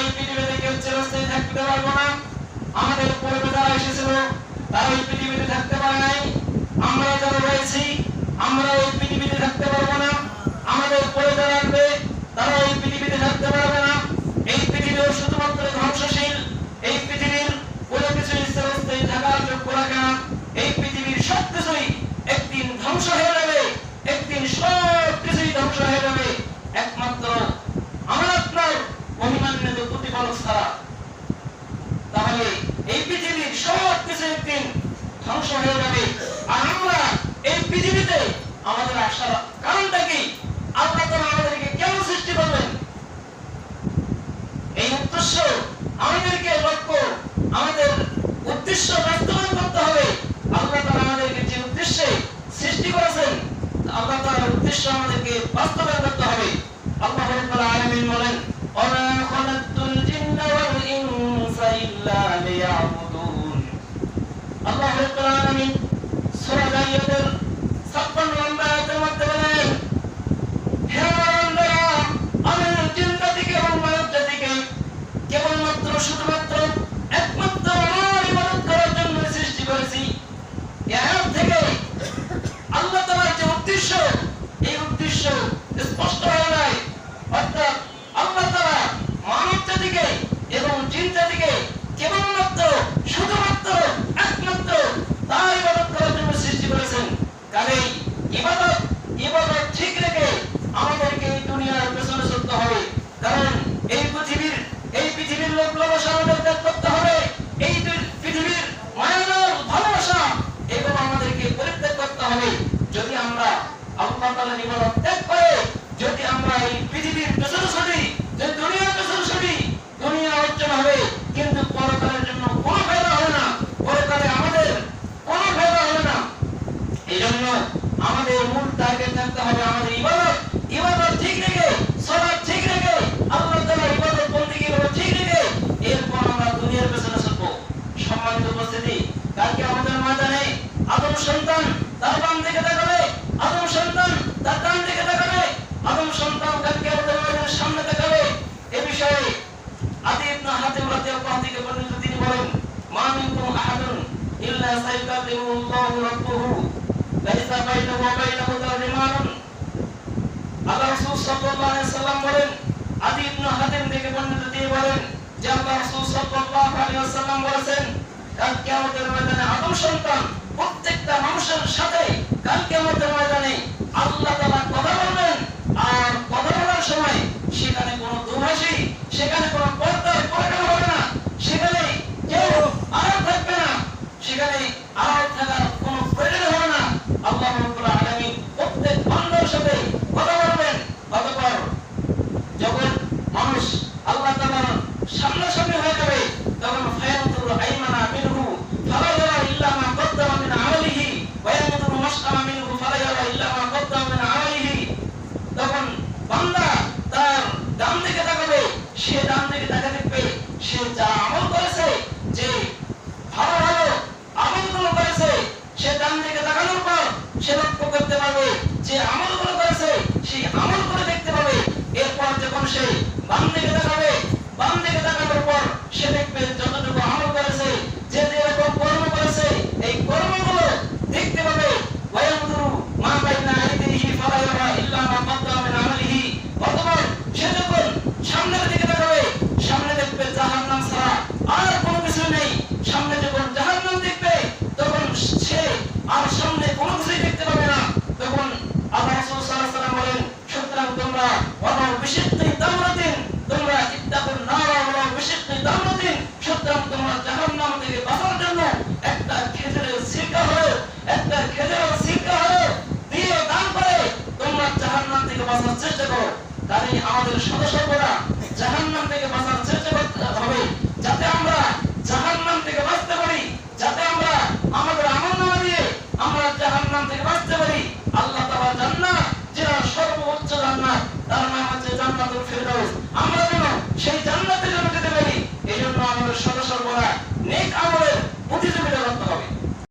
এই পৃথিবীতে কেউ চিরস্থায়ী থাকতে পারবো না। আমাদের পূর্বে যারা এসেছিল তারা এই পৃথিবীতে থাকতে পারে নাই। আমরা যারা রয়েছি আমরা এই পৃথিবীতে থাকতে পারবো না। আমাদের পরে যারা আসবে তারা এই পৃথিবীতে থাকতে পারবে না। এই পৃথিবীও শুধুমাত্র ধ্বংসশীল। এই পৃথিবীর কোনো কিছু চিরস্থায়ী থাকার যোগ্য রাখে না। এই পৃথিবীর সবকিছুই একদিন ধ্বংস হয়ে যাবে, একদিন সব কিছুই ধ্বংস হয়ে যাবে, একমাত্র আমার আপনার মহিমান্বিত প্রতিপালক ছাড়া। তাহলে এই পৃথিবীর সব কিছু একদিন ধ্বংস হয়ে যাবে। আর আমরা এই পৃথিবীতে আমাদের আসার কারণটা কি? আল্লাহ তাআলা আমাদেরকে কেন সৃষ্টি করলেন? এই উদ্দেশ্য আমাদেরকে লক্ষ্য, আমাদের উদ্দেশ্য বাস্তবায়ন করতে হবে। আল্লাহ তাআলা আমাদেরকে যে উদ্দেশ্যে সৃষ্টি করেছেন আল্লাহ তাআলার উদ্দেশ্য আমাদেরকে বাস্তবায়ন করতে হবে। আল্লাহ রাব্বুল আলামিন বলেন, ওয়া মা খালাকতুল জিন্না ওয়াল ইনসা ইল্লা লিয়াবুদুন। আল্লাহ রাব্বুল আলামিন সূরা জারিয়াতের 56 নম্বর আয়াতের মধ্যে বলেন, হে বান্দারা, আমি জিন জাতিকে এবং মানব জাতিকে কেবলমাত্র শুধুমাত্র একমাত্র আমার ইবাদত করার জন্য সৃষ্টি করেছি। এর থেকে আল্লাহ তাআলার যে উদ্দেশ্য, এই উদ্দেশ্য স্পষ্ট হয়ে যায়। অর্থাৎ আল্লাহ তাআলা মানব জাতিকে এবং জিন জাতিকে কেবলমাত্র শুধুমাত্র একমাত্র তার ইবাদত করার জন্য সৃষ্টি করেছেন। কাজেই ইবাদত ঠিক রেখে আমাদেরকে এই দুনিয়ার পেছনে চলতে হবে। কারণ এই পৃথিবীর লোক লালসা আমাদের ত্যাগ করতে হবে। এই পৃথিবীর মায়ার ভালোবাসা এগুলো আমাদেরকে পরিত্যাগ করতে হবে। যদি আমরা আল্লাহ তাআলার ইবাদত ত্যাগ করে যদি আমরা এই পৃথিবীর পেছনে ছুটি, যে দুনিয়ার পেছনে ছুটি, দুনিয়া অর্জন হবে কিন্তু পরকালের জন্য কোনো ফায়দা হবে না, পরকালে আমাদের কোনো ফায়দা হবে না। এই জন্য আমাদের মূল টার্গেট থাকতে হবে আমাদের ইবাদত ঠিক রেখে, সালাত ঠিক রেখে, আল্লাহ তাআলার ইবাদত বন্দেগী ঠিক রেখে এরপর আমরা দুনিয়ার পেছনে ছুটবো। সম্মানিত উপস্থিতি, কালকে আমাদের ময়দানে আদম সন্তান তার বাম দিকে তাকাবে, আদম সন্তান তার ডান দিকে তাকাবে, আদম সন্তান কালকে আমাদের ময়দানের সামনে তাকাবে। এই বিষয়ে আদী ইবনে হাতিম রাদিয়াল্লাহু থেকে বর্ণিত, তিনি বলেন, মা মিনকুম আহাদুন ইল্লা সাইকাল্লিমুল্লাহু রাব্বুহু লাইসা বাইনাহু ওয়া বাইনাহু তারজুমানুন। আল্লাহ রাসূল সাল্লাল্লাহু আলাইহি ওয়াসাল্লাম বলেন, আদী ইবনে হাতিম থেকে বর্ণিত, তিনি বলেন যে আল্লাহ রাসূল সাল্লাল্লাহু আলাইহি ওয়াসাল্লাম বলেছেন, কাল কিয়ামতের ময়দানে আদম সন্তান প্রত্যেকটা মানুষের সাথে কাল কিয়ামতের ময়দানে আল্লাহ তাআলা কথা বলবেন। আর কথা বলার সময় সেখানে কোনো দুভাষী, সেখানে কোনো পর্দার প্রয়োজন হবে না, সেখানে কেউ আড়াল থাকবে না, সেখানে আড়াল থাকার কোনো প্রয়োজন হবে না। আল্লাহ রাব্বুল আলামিন প্রত্যেক বান্দার সাথে কথা বলবেন। অতঃপর যখন মানুষ আল্লাহ তাআলার সামনাসামনি হয়ে যাবে তখন ফায়াতুল আইমানা মিনহু ফালা ইয়ারা ইল্লা মা কদ্দামা মিন আমালিহি ওয়া ইয়ামুদু মাশআমা মিনহু ফালা ইয়ারা ইল্লা মা কদ্দামা মিন আমালিহি। তখন বান্দা তার ডান দিকে তাকাবে, সে ডান দিকে তাকা দেখবে, সে যা আমল করেছে, যে ভালো ভালো আমলগুলো করেছে, সে ডান দিকে তাকানোর পর সে লক্ষ্য করতে পারবে, যে আমলগুলো করেছে সেই আমলগুলো দেখতে পাবে। এরপর যখন সে বাম দিকে তাকাবে, বাম দিকে তাকানোর পর সে দেখবে যতটুকু আমল করেছে, যে যেরকম কর্ম করেছে, এই কর্মগুলো দেখতে পাবে। ওয়ায়ামুদুরু মা বাইনা আইদিহি ফালা ইয়ারা ইল্লা মা কদ্দামা মিন আমালিহি। অতঃপর সে যখন সামনের দিকে তাকাবে, সামনে দেখবে জাহান্নাম ছাড়া আর কোনো কিছু নেই। সামনে যখন জাহান্নাম দেখবে তখন সে আর সামনে কোনো কিছুই দেখতে পাবে না। তখন আল্লাহ রাসূল সাল্লাল্লাহু আলাইহি ওয়াসাল্লাম বলেন, সুতরাং তোমরা ওয়ালাউ বিশিক্কি তামরাতিন, তোমরা ইত্তাকুন নার ওয়ালাউ বিশিক্কি তামরাতিন, সুতরাং তোমরা জাহান্নাম থেকে বাঁচার জন্য একটা খেজুরের ছিলকা হলো, একটা খেজুরের ছিলকা হলো দিয়ে দান করে তোমরা জাহান্নাম থেকে বাঁচার চেষ্টা করো। কারণ আমাদের সদস্যরা জাহান্নাম থেকে